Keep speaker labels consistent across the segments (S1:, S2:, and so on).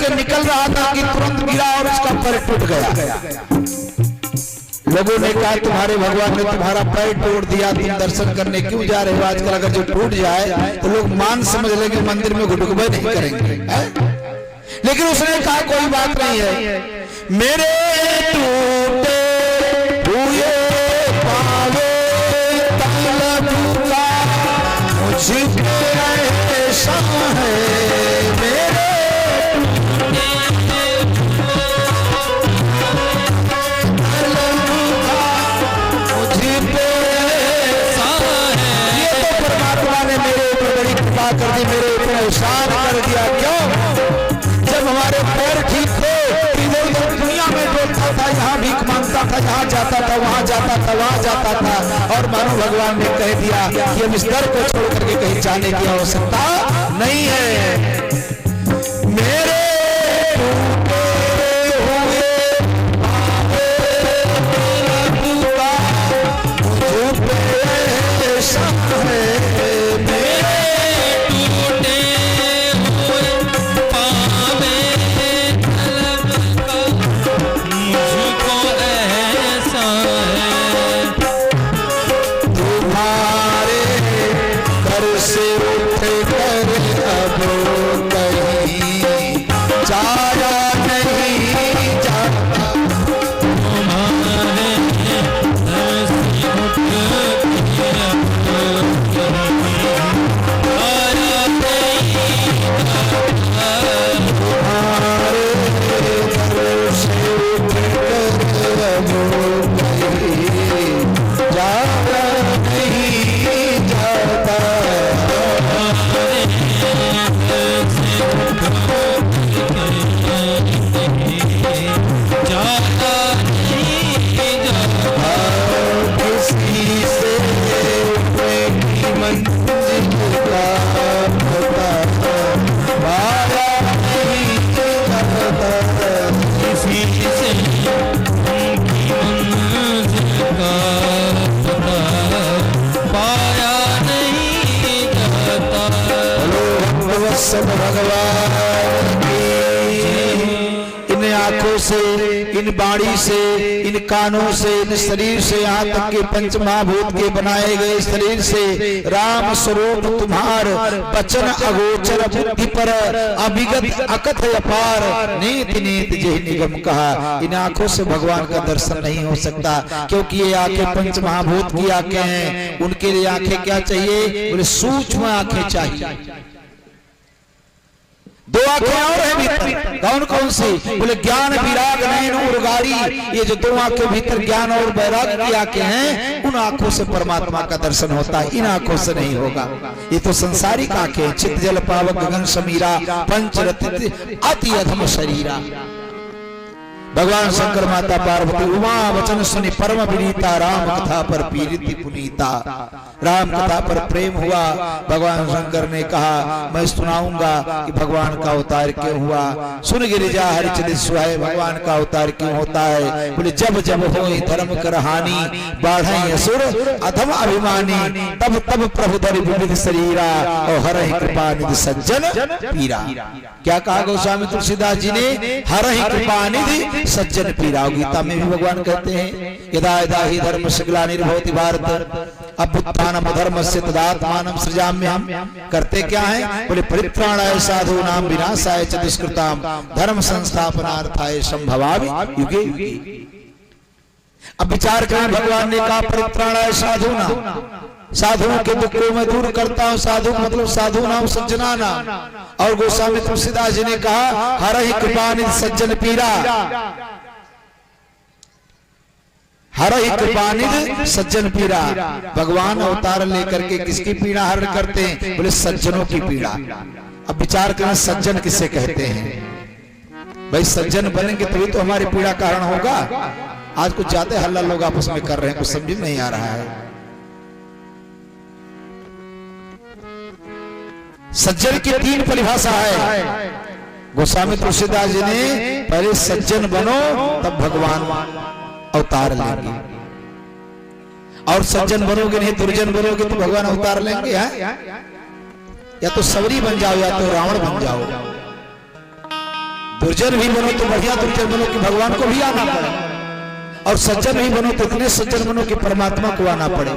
S1: के निकल रहा था कि तुरंत गिरा और उसका पैर टूट गया। लोगों ने कहा तुम्हारे भगवान ने तुम्हारा पैर तोड़ दिया, तुम दर्शन करने क्यों जा रहे हो? आजकल अगर जो टूट जाए तो लोग मान समझ लेंगे मंदिर में घुटुकबे नहीं करेंगे। लेकिन उसने कहा कोई बात नहीं है, मेरे टूटे हुए पावे तलब का मुझ पे ऐसा है, मेरे कर दी, मेरे ऊपर एहसान कर दिया। क्यों? जब हमारे पैर ठीक थे इधर उधर दुनिया में डोलता था, यहाँ भीख मांगता था, यहाँ जाता था, वहाँ जाता था, वहाँ जाता था, और मानो भगवान ने कह दिया कि हम इस दर को छोड़ करके कहीं जाने की आवश्यकता नहीं है। मेरे से, इन बाड़ी से, इन कानों से, इन शरीर से, यहाँ तक के पंच महाभूत के बनाए गए शरीर से राम स्वरूप तुम्हार वचन अगोचर बुद्धि पर अभिगत अकथ अपार नीत नीत जय निगम कहा। इन आंखों से भगवान का दर्शन नहीं हो सकता, क्योंकि ये आंखें पंच महाभूत की आंखें हैं। उनके लिए आंखें क्या चाहिए? बोले सूक्ष्म आंखें चाहिए। दो आंखें और है भीतर, कौन कौन सी? बोले ज्ञान विराग नयन उर्गारी। ये जो दो आंखें भीतर ज्ञान और वैराग की आंखें हैं, उन आंखों से परमात्मा का दर्शन होता है, इन आंखों से नहीं होगा। ये तो संसारिक आंखें, चित्त जल पावक गगन समीरा पंचरत्न अति अधम शरीरा। भगवान शंकर माता पार्वती उमा वचन सुनी परम विनीता, राम कथा पर पीड़ित पुनीता। राम कथा पर प्रेम हुआ। भगवान शंकर ने कहा मैं सुनाऊंगा कि भगवान का अवतार क्यों हुआ। सुन गिरिजा हरिचंद सुहाए, भगवान का अवतार क्यों होता है? बोले जब जब होई धर्म कर हानि, बाढ़े असुर अधम अभिमानी, तब तब प्रभु धरि विविध शरीरा, और हरहि कृपा निधि सज्जन पीरा। क्या कहा गोस्वामी तुलसीदास जी ने? हरहि कृपा निधि सज्जन पीरा। गीता में भी भगवान कहते हैं यदा यदा ही धर्म ग्लानिर्भवति भारत अभ्युत्थानम् धर्मस्य तदात्मानं सृजाम्यहम्। करते क्या है? बोले परित्राणाय साधूनां विनाशाय च दुष्कृतां धर्म संस्थापनार्थाय संभवामि युगे युगे। अब विचार करें, भगवान ने कहा परित्राणाय साधूनां, साधुओं के दुखों में दूर करता हूं। साधु मतलब साधु नाम सज्जना नाम। और गोस्वामी तुलसीदास जी ने कहा हरहि कृपानिधि सज्जन पीरा, हरहि कृपानिधि सज्जन पीरा। भगवान अवतार लेकर के किसकी पीड़ा हरण करते हैं? बोले सज्जनों की पीड़ा। अब विचार करें सज्जन किसे कहते हैं? भाई सज्जन बनेंगे तभी तो हमारी पीड़ा का हरण होगा। आज कुछ ज्यादा हल्ला लोग आपस में कर रहे हैं, कुछ समझ में नहीं आ रहा है। सज्जन की तीन परिभाषा है। गोस्वामी तुलसीदास जी ने पहले सज्जन बनो तब भगवान अवतार लेंगे, और सज्जन बनोगे नहीं दुर्जन बनोगे तो भगवान अवतार लेंगे। या तो सबरी बन जाओ या तो रावण बन जाओ। दुर्जन भी बनो तो बढ़िया दुर्जन बनो कि भगवान को भी आना पड़े, और सज्जन भी बनो तो इतने सज्जन बनो कि परमात्मा को आना पड़े।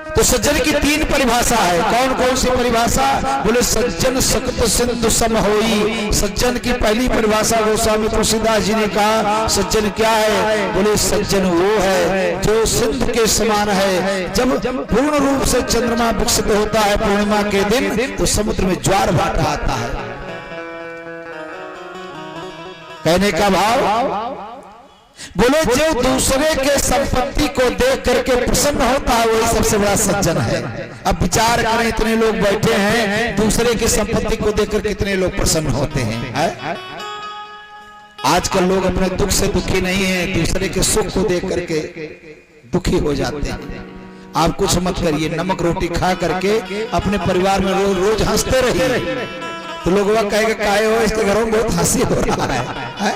S1: तो सज्जन की तीन परिभाषा है। कौन कौन सी परिभाषा? बोले सज्जन सख्त सिंधु सम होई। सज्जन की पहली परिभाषा गोस्वामी तुलसीदास जी ने कहा, सज्जन क्या है? बोले सज्जन वो है जो सिंधु के समान है। जब पूर्ण रूप से चंद्रमा विकसित होता है पूर्णिमा के दिन, तो समुद्र में ज्वार भाटा आता है। कहने का भाव, बोले जो दूसरे के संपत्ति को देख करके प्रसन्न होता है वही सबसे बड़ा सज्जन है। अब विचार करें, इतने लोग बैठे हैं, दूसरे की संपत्ति को देख कर कितने लोग प्रसन्न होते हैं। आजकल लोग अपने दुख से दुखी नहीं हैं, दूसरे के सुख को देख करके दुखी हो जाते हैं। आप कुछ मत करिए, नमक रोटी खा करके अपने परिवार में रोज रोज हंसते रहिए, तो लोग वह कहेंगे काहे हो, इसके घरों में बहुत हंसी हो रहा है।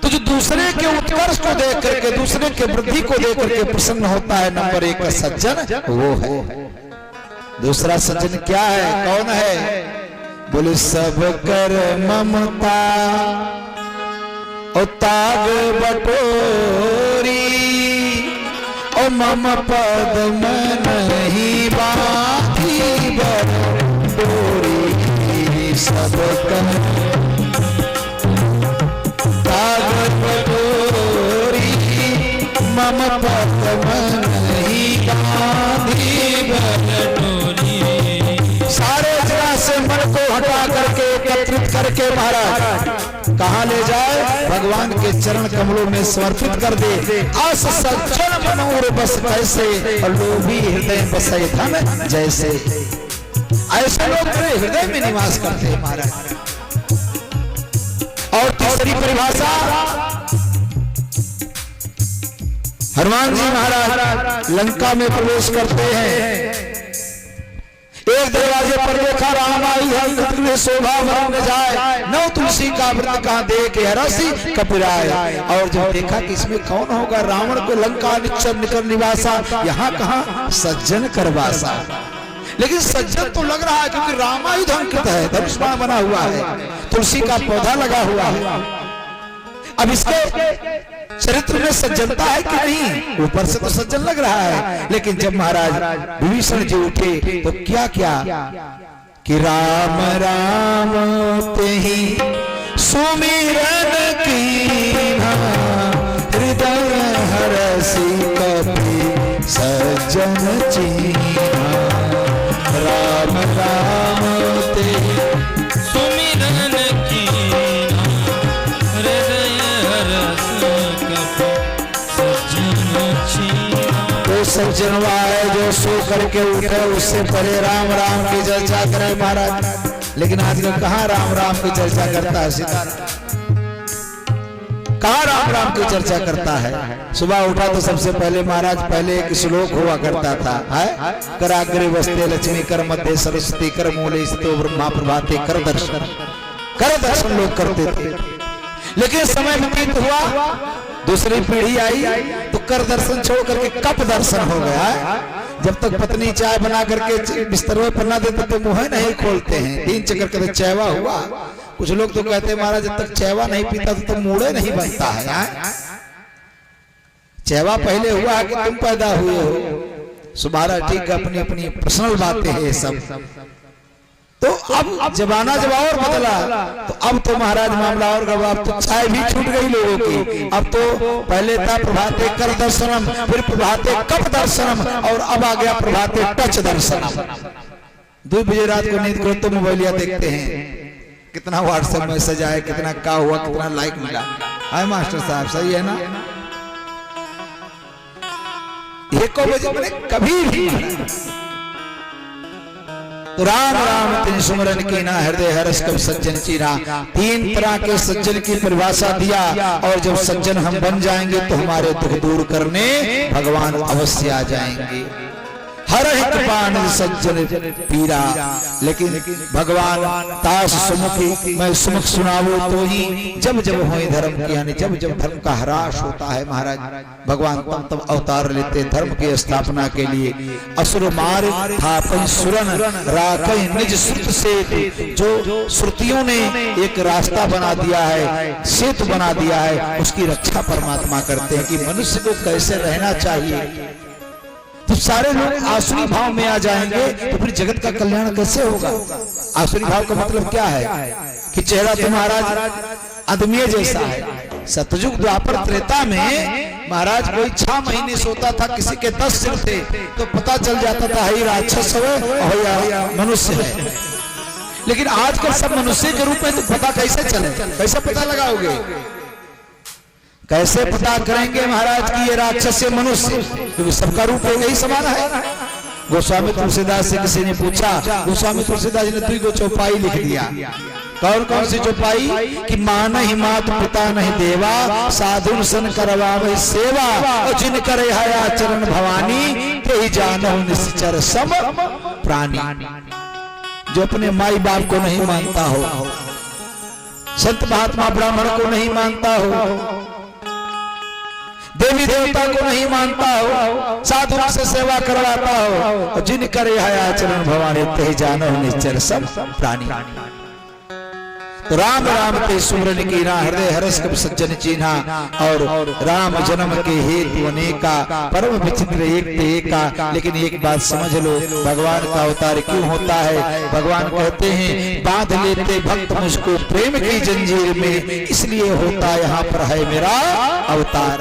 S1: तो जो दूसरे के उत्कर्ष को देख करके, दूसरे के वृद्धि को देख करके प्रसन्न होता है, नंबर एक का सज्जन वो है। दूसरा सज्जन क्या है, कौन है? बोले सब कर ममता और ताग बटोरी, और मम पद में नहीं बाती बटोरी। सब कर मम पद में नहीं बाती बटोरी। सारे जगह से मन को हटा करके, एकत्रित करके महाराज कहाँ ले जाए? भगवान के चरण कमलों में समर्पित कर दे। अस सज्जन मनोर बस कैसे, और लोभी हृदय बसे धन जैसे। ऐसे लोग मेरे हृदय में निवास करते हैं महाराज। और तीसरी परिभाषा, हनुमान जी महाराज लंका में प्रवेश करते हैं। एक दरवाजे पर देखा राम आई है, शोभा वन में जाए, नौ तुलसी का व्रत कहाँ देखे हरसी कपिराय। और जब देखा कि इसमें कौन होगा, रावण को लंका निक्षर निकर निवासा, यहाँ कहाँ सज्जन करवासा। लेकिन सज्जन तो लग रहा है क्योंकि रामायुध अंकित है, धनुष बाण बना हुआ है, तुलसी का पौधा लगा हुआ है। अब इसके चरित्र में सज्जनता है कि नहीं? ऊपर से तो सज्जन लग रहा है, लेकिन जब महाराज विभीषण जी उठे तो क्या क्या कि राम राम ते ही सुमिरन कीन्हा, हृदय हरसि कपि सज्जन चीन्हा। राम राम ते ही सुमिरन कीन्हा, हृदय हरसि तो सज्जनवा है जो सो करके उठे, उससे पहले राम राम की चर्चा करे महाराज। लेकिन आजकल कहाँ राम राम की चर्चा करता है सीताराम, कहाँ राम राम की चर्चा करता है। सुबह उठा तो सबसे पहले महाराज, पहले एक श्लोक हुआ करता था, है कराग्रे वस्ते लक्ष्मी कर मध्य सरस्वती कर मूले स्थितो ब्रह्मा प्रभाते कर दर्शन लोग करते थे। लेकिन समय व्यतीत हुआ, दूसरी पीढ़ी आई तो कर दर्शन छोड़ करके कप दर्शन हो गया। जब तक पत्नी चाय बना करके बिस्तर में पन्ना देते तो मुंह नहीं खोलते हैं, दिन चक्कर कहते चैवा हुआ। कुछ लोग तो कहते हैं महाराज जब तक चैवा नहीं पीता तो मूड़े नहीं बनता है। चैवा पहले हुआ कि तुम पैदा हुए हो। सुबह ठीक है, अपनी अपनी पर्सनल बातें हैं सब। तो अब जमाना जब और बदला तो अब तो महाराज मामला और गड़बड़, अब तो चाय भी छूट गई लोगों की। अब तो पहले था प्रभाते कर दर्शनम, फिर प्रभाते कप दर्शनम, और अब आ गया प्रभाते टच दर्शनम। 2 बजे रात को नींद करो तो मोबाइलिया देखते हैं, कितना व्हाट्सएप मैसेज आया, कितना क्या हुआ, कितना लाइक मिला। हाय मास्टर साहब सही है ना? 1 बजे मैंने कभी भी तो राम राम तिन सुमरन की ना, हृदय हरस कब सज्जन चीरा। 3 तरह के सज्जन की परिभाषा दिया, और जब सज्जन हम बन जाएंगे तो हमारे दुख दूर करने भगवान अवश्य आ जाएंगे। हर एक बाण सज्जन पीरा। लेकिन भगवान तास सुमुखी मैं सुमुख सुनावो तो ही जब जब होए धर्म की, यानी जब जब धर्म का ह्रास होता है महाराज भगवान तब तब अवतार लेते धर्म की स्थापना के लिए। असुर मार थापै सुरन राखै निज श्रुत से, जो श्रुतियों ने एक रास्ता बना दिया है, सेतु बना दिया है, उसकी रक्षा परमात्मा करते हैं कि मनुष्य को कैसे रहना चाहिए। तो सारे लोग आसुरी भाव में आ जाएंगे तो फिर जगत का कल्याण कैसे होगा। आसुरी भाव का मतलब क्या है कि चेहरा तो महाराज आदमी जैसा है। सतयुग द्वापर त्रेता में महाराज कोई 6 महीने सोता था, किसी के 10 सिर थे तो पता चल जाता था ही राक्षस है या मनुष्य है। लेकिन आजकल सब मनुष्य के रूप में तो पता कैसे चले, कैसे पता लगाओगे, कैसे पता करेंगे महाराज की ये राक्षस है मनुष्य, क्योंकि सबका रूप यही समान है। गोस्वामी तुलसीदास से किसी ने पूछा, गोस्वामी तुलसीदास जी ने 2 को चौपाई लिख दिया। कौन कौन सी चौपाई कि मान ही मात पिता नहीं देवा, साधुन सन करवावे सेवा, और जिन करे हया चरण भवानी, ते ही जानहु निश्चर सम प्राणी। जो अपने माई बाप को नहीं मानता हो, संत महात्मा ब्राह्मण को नहीं मानता हो, देवी देवता को नहीं मानता हो, साधु से सेवा करवाता हो, जिन करे हया चरण भवानी, ते जानो निश्चर सब प्राणी। तो राम राम के सुमरन कीना, हृदय हरस कब सज्जन चीन्हा, और राम जन्म के हेतु अनेका, परम विचित्र एक ते एका। लेकिन एक बात समझ लो, भगवान का अवतार क्यों होता है। भगवान कहते हैं बांध लेते भक्त मुझको प्रेम की जंजीर में, इसलिए होता यहाँ पर है मेरा अवतार।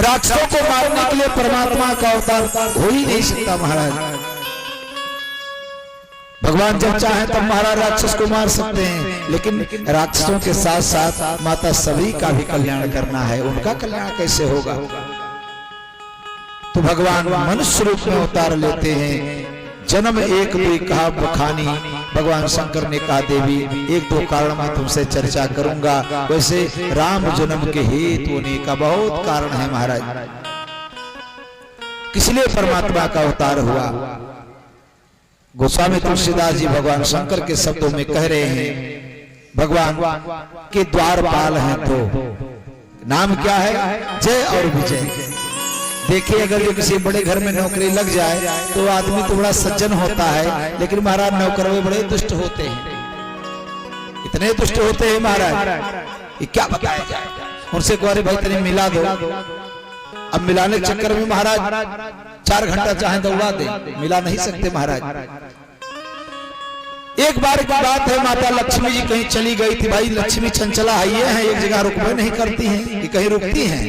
S1: राक्षसों को मारने के लिए परमात्मा का अवतार हो ही नहीं सकता महाराज। भगवान जब चाहे तब महाराज राक्षस को मार सकते हैं, लेकिन राक्षसों के साथ साथ माता सभी का भी कल्याण करना है, उनका कल्याण कैसे होगा। तो भगवान मनुष्य रूप में अवतार लेते हैं। जन्म एक भी कहा बखानी, भगवान शंकर ने कहा देवी 1-2 कारण मैं तुमसे चर्चा करूंगा। वैसे राम जन्म के हेतु होने का बहुत कारण है महाराज। किस लिए परमात्मा का अवतार हुआ। गोस्वामी तुलसीदास जी भगवान शंकर के शब्दों में कह रहे हैं, भगवान के द्वारपाल हैं। तो नाम क्या है, जय और विजय। देखिए अगर जो किसी बड़े घर में नौकरी लग जाए तो आदमी तो बड़ा सज्जन होता है, लेकिन महाराज नौकरवे बड़े दुष्ट होते हैं, इतने दुष्ट होते हैं महाराज, ये क्या बताया जाए। उनसे कह रहे भाई तने मिला दो, अब मिलाने के चक्कर में महाराज 4 घंटा चाहे दौड़ा दे, मिला नहीं सकते महाराज। एक बार की बात है, माता लक्ष्मी जी कहीं चली गई थी। भाई लक्ष्मी चंचला है, एक जगह रुकवे नहीं करती हैं कि कहीं रुकती हैं।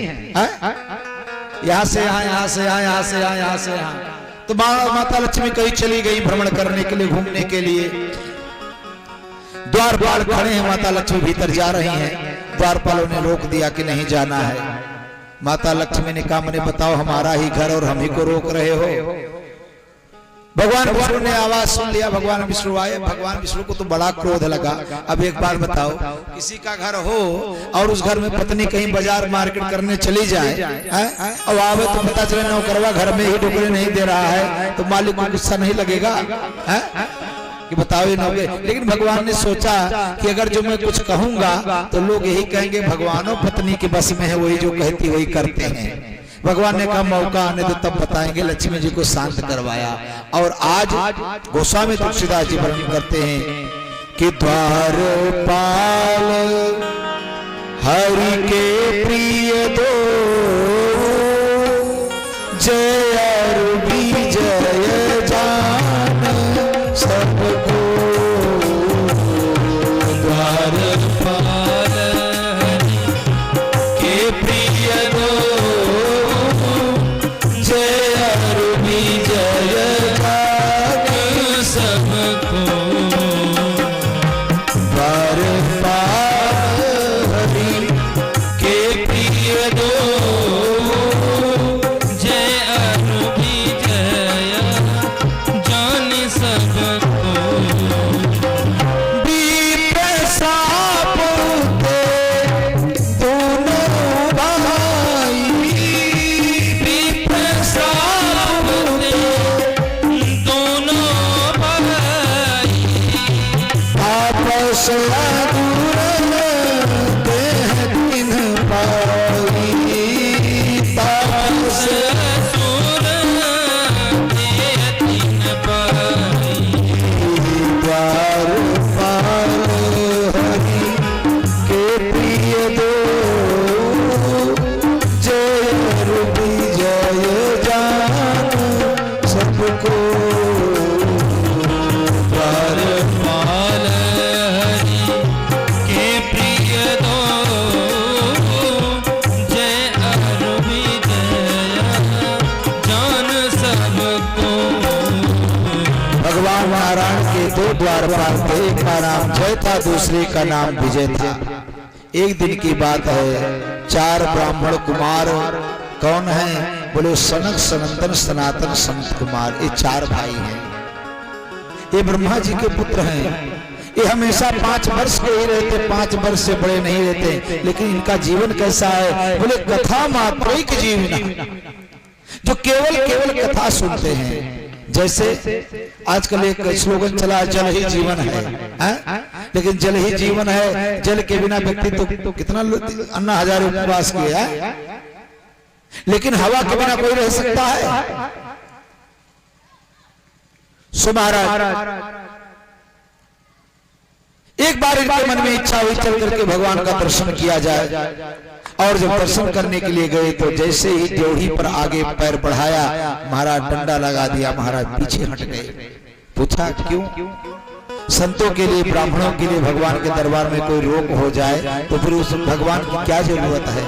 S1: यहाँ से यहाँ, यहाँ से यहाँ, यहाँ से यहाँ, यहाँ से यहाँ। तो माता लक्ष्मी कहीं चली गई भ्रमण करने के लिए, घूमने के लिए। द्वारपाल खड़े हैं, माता लक्ष्मी भीतर जा रही हैं, द्वारपालों ने रोक दिया कि नहीं जाना है। माता लक्ष्मी ने कहा, मैंने बताओ हमारा ही घर और हम ही को रोक रहे हो। भगवान विष्णु ने आवाज सुन लिया, भगवान विष्णु आए। भगवान विष्णु को तो बड़ा क्रोध लगा। अब एक बार बताओ, किसी का घर हो और उस घर में पत्नी कहीं बाजार मार्केट करने चली जाए और आवे तो पता चले नौकरवा घर में ही डुकरे नहीं दे रहा है, तो मालिक को गुस्सा नहीं लगेगा कि बताओ ये नौकर। लेकिन भगवान ने सोचा कि अगर जो मैं कुछ कहूंगा तो लोग यही कहेंगे भगवानों पत्नी के बस में है, वही जो कहती वही करते हैं। भगवान ने कहा मौका आने तो तब बताएंगे। लक्ष्मी जी को शांत करवाया। और आज गोस्वामी तुलसीदास जी वर्णन करते हैं कि द्वारपाल हरि के प्रिय दो, जय और विजय जान सबको। द्वारपाल के प्रिय दो,
S2: जय
S1: रामायण के 2 द्वारपाल थे, एक का नाम जय था, दूसरे का नाम विजय था। एक दिन की बात है, 4 ब्राह्मण कुमार कौन है? बोले सनक सनंदन सनातन संत कुमार। ये 4 भाई हैं, ये ब्रह्मा जी के पुत्र हैं। ये हमेशा 5 वर्ष के ही रहते, 5 वर्ष से बड़े नहीं रहते। लेकिन इनका जीवन कैसा है? बोले कथा मात्रिक जीवन, जो केवल कथा सुनते हैं। जैसे आजकल एक स्लोगन चला, जल ही जीवन है, लेकिन जल ही जीवन है, जल के बिना व्यक्ति तो कितना अन्ना हजारों उपवास किया है, लेकिन हवा के बिना कोई रह सकता है? सो महाराज एक बार इनके मन में इच्छा हुई चल करके भगवान का दर्शन किया जाए। और जब दर्शन करने के लिए गए तो जैसे ही ड्योढ़ी पर आगे पैर बढ़ाया, महाराज डंडा लगा दिया, महाराज पीछे हट गए। पूछा क्यों? संतों के लिए, ब्राह्मणों के लिए भगवान के दरबार में कोई रोक हो जाए तो फिर उस भगवान की क्या जरूरत है?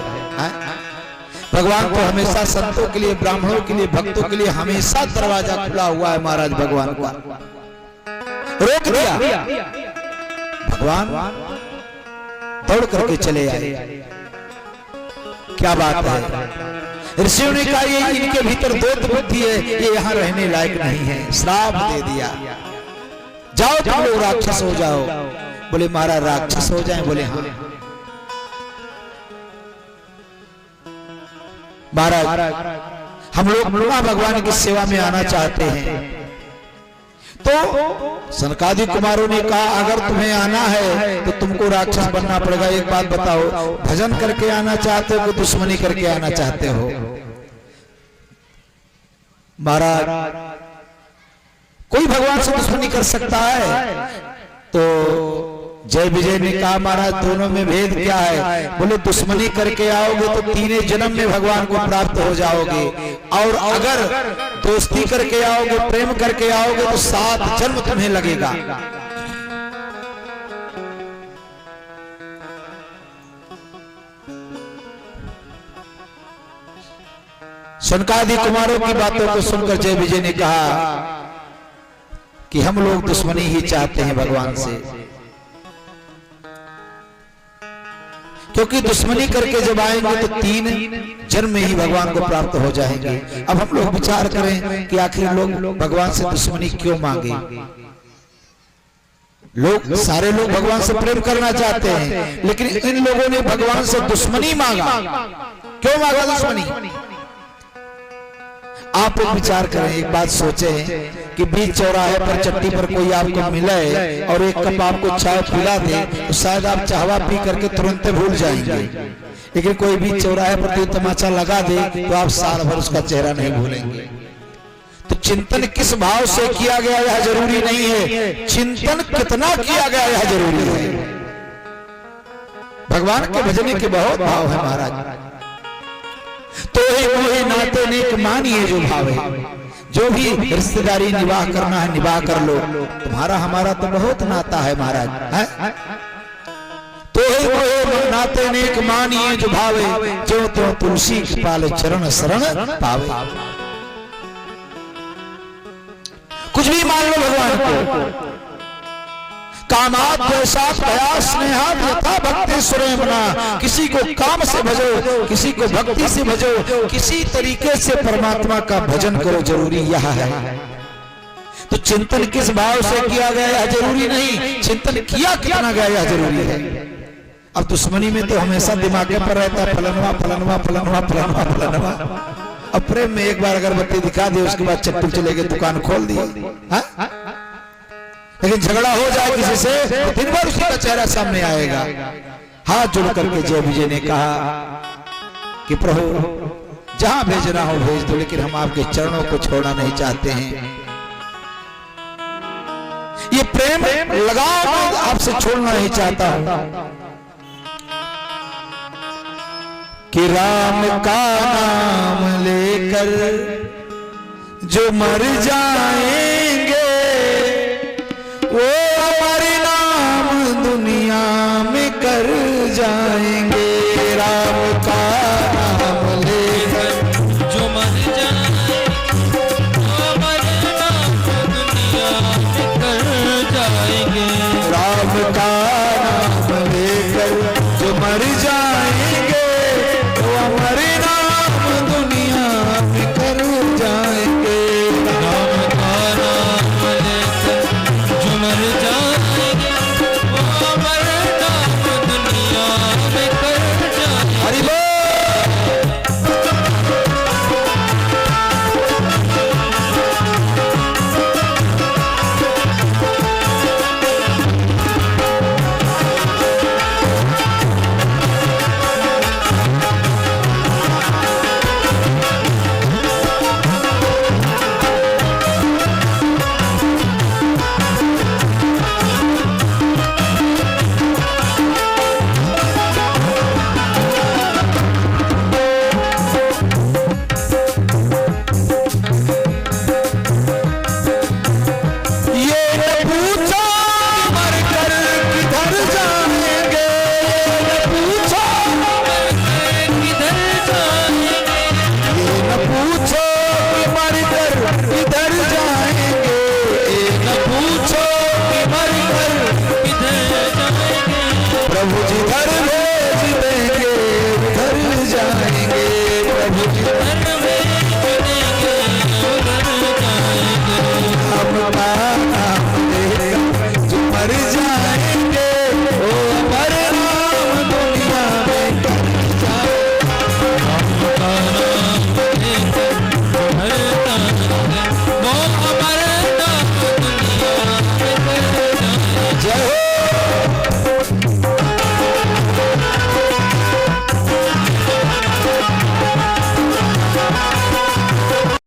S1: भगवान तो हमेशा संतों के लिए, ब्राह्मणों के लिए, भक्तों के लिए हमेशा दरवाजा खुला हुआ है। महाराज भगवान का रोक दिया, भगवान दौड़ करके चले आए। क्या बात है? ऋषियों ने कहा ये इनके भीतर द्वैत बुद्धि है, ये यहाँ रहने लायक नहीं है, श्राप दे दिया, जाओ तुम लोग राक्षस हो जाओ। बोले महाराज राक्षस हो जाएं? बोले हाँ। महाराज हम लोग भगवान की सेवा में आना चाहते हैं। तो सनकादि कुमारों ने कहा अगर तुम्हें आना है तो तुमको राक्षस बनना पड़ेगा। एक बात बताओ, भजन करके आना चाहते हो कि दुश्मनी करके आना चाहते हो? महाराज कोई भगवान से दुश्मनी कर सकता है? तो जय विजय ने कहा महाराज दोनों में भेद क्या है? बोले दुश्मनी करके आओगे तो 3 जन्म में भगवान को प्राप्त हो जाओगे, और अगर दोस्ती करके आओगे, प्रेम करके आओगे तो 7 जन्म तुम्हें लगेगा। सनकादि कुमारों की बातों को सुनकर जय विजय ने कहा कि हम लोग दुश्मनी ही चाहते हैं भगवान से, क्योंकि दुश्मनी करके जब आएंगे तो 3 जन्म में ही भगवान को प्राप्त हो जाएंगे। अब हम लोग विचार करें कि आखिर लोग भगवान से दुश्मनी क्यों मांगे? लोग सारे लोग भगवान से प्रेम करना चाहते हैं, लेकिन इन लोगों ने भगवान से दुश्मनी मांगा। क्यों मांगा दुश्मनी? आप एक विचार करें, एक बात सोचें कि बीच चौराहे पर चट्टी पर कोई आपको मिले और एक कप आपको चाय पिला दे तो शायद आप चाहवा पी करके तुरंत भूल जाएंगे, लेकिन कोई बीच चौराहे पर कोई तमाचा लगा दे तो आप साल भर उसका चेहरा नहीं भूलेंगे। तो चिंतन किस भाव से किया गया यह जरूरी नहीं है, चिंतन कितना किया गया यह जरूरी है। भगवान के भजने के बहुत भाव है महाराज। तो ही मोहे नाते नेक मानिए जो भाव है, जो भी रिश्तेदारी निवाह करना है निवाह कर लो, तुम्हारा हमारा तो बहुत नाता है महाराज है? तो ही मोहे नाते नेक मानिए जो भावे, जो तो तुलसी कृपाल चरण शरण पावे। कुछ भी मान लो भगवान को, कामात द्वेषात भया स्नेहात यथा भक्ति सुरेमना। किसी को काम से भजो, किसी को भक्ति से भजो, किसी तरीके से परमात्मा का भजन करो, जरूरी यह है। तो चिंतन किस भाव से किया गया यह जरूरी नहीं, चिंतन किया कितना गया यह जरूरी है। अब दुश्मनी में तो हमेशा दिमाग पर रहता है फलनवा फलनवा फलनवा फलनवा फलनवा। अब प्रेम में एक बार अगरबत्ती दिखा दी, उसके बाद चट्टू चले गए, दुकान खोल दी। लेकिन झगड़ा हो जाए किसी से तो दिन भर उसका चेहरा सामने आएगा। हाथ जोड़ करके जय विजय ने कहा कि प्रभु जहां भेजना हो भेज दो, लेकिन हम आपके चरणों को छोड़ना नहीं चाहते हैं। ये प्रेम लगाव मैं आपसे छोड़ना नहीं चाहता हूं कि राम का नाम लेकर जो मर जाएंगे वो हमारे नाम दुनिया में कर जाएंगे।